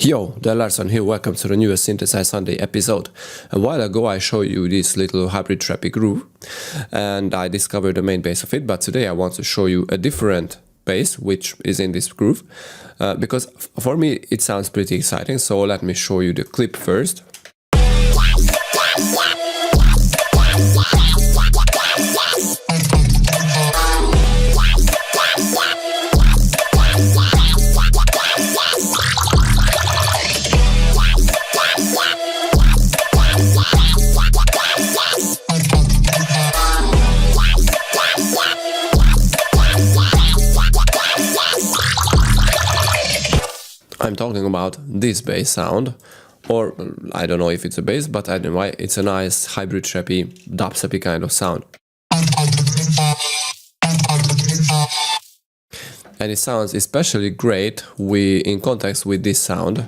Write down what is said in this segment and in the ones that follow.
Yo, the Larson here, welcome to the newest Synthesize Sunday episode. A while ago I showed you this little hybrid trappy groove and I discovered the main bass of it, but today I want to show you a different bass which is in this groove because for me it sounds pretty exciting, so let me show you the clip first. I'm talking about this bass sound, or I don't know if it's a bass, but I don't know why, it's a nice hybrid trappy, dubstepy kind of sound. And it sounds especially great in context with this sound.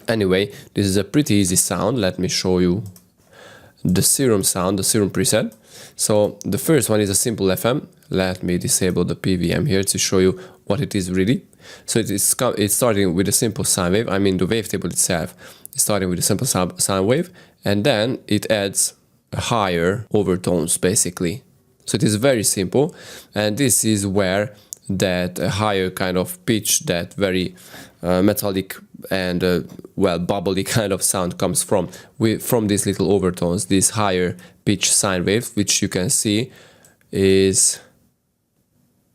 Anyway, this is a pretty easy sound. Let me show you the Serum sound, the Serum preset. So the first one is a simple FM. Let me disable the PVM here to show you what it is really. So it's starting with a simple sine wave. I mean the wavetable itself is starting with a simple sine wave, and then it adds higher overtones basically. So it is very simple, and this is where that higher kind of pitch, that very metallic and well, bubbly kind of sound comes from these little overtones, these higher pitch sine waves, which you can see is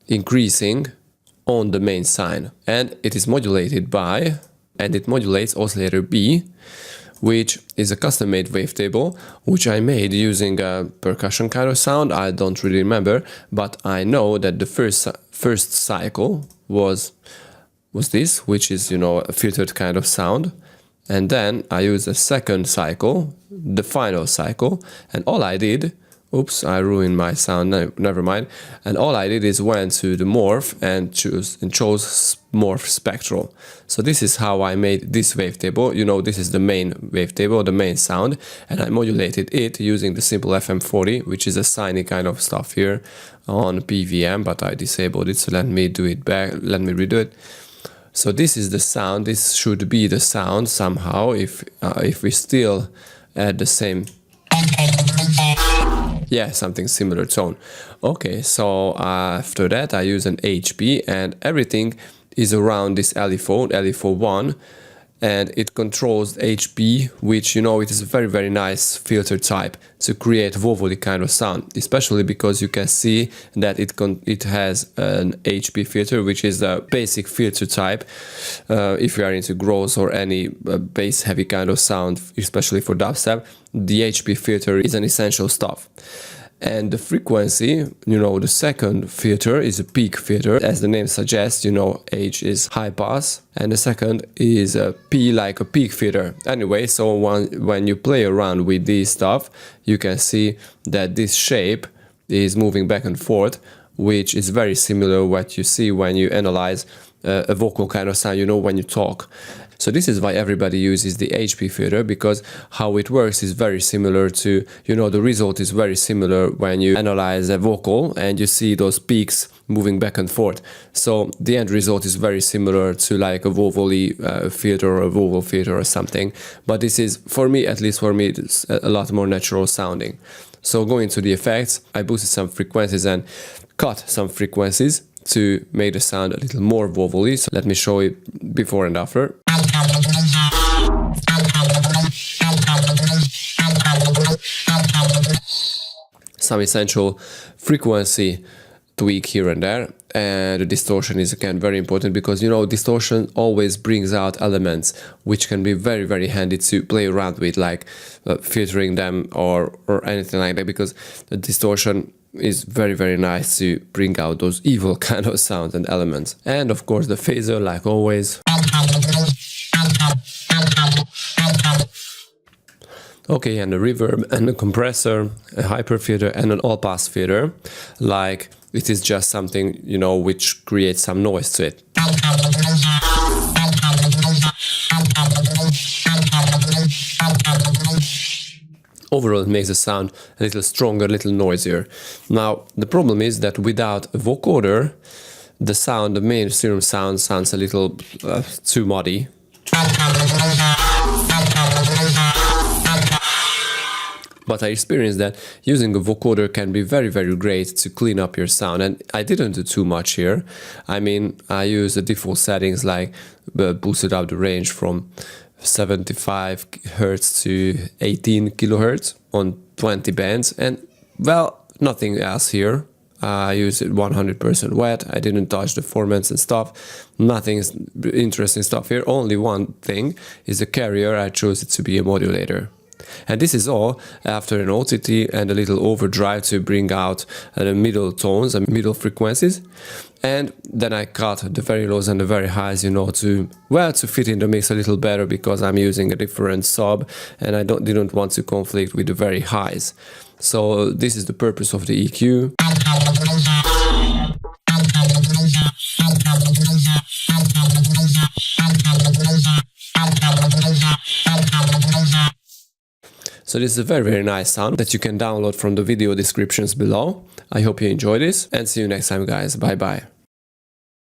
increasing on the main sine, and it is modulated by, and it modulates oscillator B, which is a custom-made wavetable which I made using a percussion kind of sound. I don't really remember, but I know that the first cycle was this, which is, you know, a filtered kind of sound, and then I used a second cycle, the final cycle, and all I did, oops, I ruined my sound, never mind, and all I did is went to the morph and chose morph spectral. So this is how I made this wavetable. You know, this is the main wavetable, the main sound, and I modulated it using the simple FM40, which is a sine kind of stuff here on PVM, but I disabled it, so let me do it back, let me redo it. So this is the sound, this should be the sound somehow if we still add the same, yeah, something similar tone. Okay, so after that I use an HP, and everything is around this LE4, 1, and it controls HP, which, you know, it is a very, very nice filter type to create wobbly kind of sound, especially because you can see that it has an HP filter, which is a basic filter type if you are into growls or any bass heavy kind of sound, especially for dubstep. The HP filter is an essential stuff. And the frequency, you know, the second filter is a peak filter. As the name suggests, you know, H is high pass, and the second is a P, like a peak filter. Anyway, so when you play around with this stuff, you can see that this shape is moving back and forth, which is very similar what you see when you analyze a vocal kind of sound, you know, when you talk. So this is why everybody uses the HP filter, because how it works is very similar to, you know, the result is very similar when you analyze a vocal and you see those peaks moving back and forth. So the end result is very similar to like a vocally filter or a vocal filter or something. But this is, for me, at least for me, it's a lot more natural sounding. So going to the effects, I boosted some frequencies and cut some frequencies to make the sound a little more vocally. So let me show you before and after. Some essential frequency tweak here and there, and the distortion is again very important, because, you know, distortion always brings out elements which can be very, very handy to play around with, like filtering them or anything like that, because the distortion is very, very nice to bring out those evil kind of sounds and elements. And of course the phaser, like always. Okay, and the reverb and the compressor, a hyper filter and an all pass filter, like it is just something, you know, which creates some noise to it. Overall it makes the sound a little stronger, a little noisier. Now the problem is that without a vocoder the sound, the main Serum sound sounds a little too muddy. But I experienced that using a vocoder can be very, very great to clean up your sound. And I didn't do too much here. I mean, I use the default settings like boosted up the range from 75 Hz to 18 kHz on 20 bands. And well, nothing else here. I use it 100% wet. I didn't touch the formats and stuff. Nothing interesting stuff here. Only one thing is the carrier. I chose it to be a modulator. And this is all after an OTT and a little overdrive to bring out the middle tones and middle frequencies. And then I cut the very lows and the very highs, you know, to fit in the mix a little better, because I'm using a different sub and I didn't want to conflict with the very highs. So this is the purpose of the EQ. So this is a very, very nice sound that you can download from the video descriptions below. I hope you enjoyed this and see you next time, guys. Bye bye.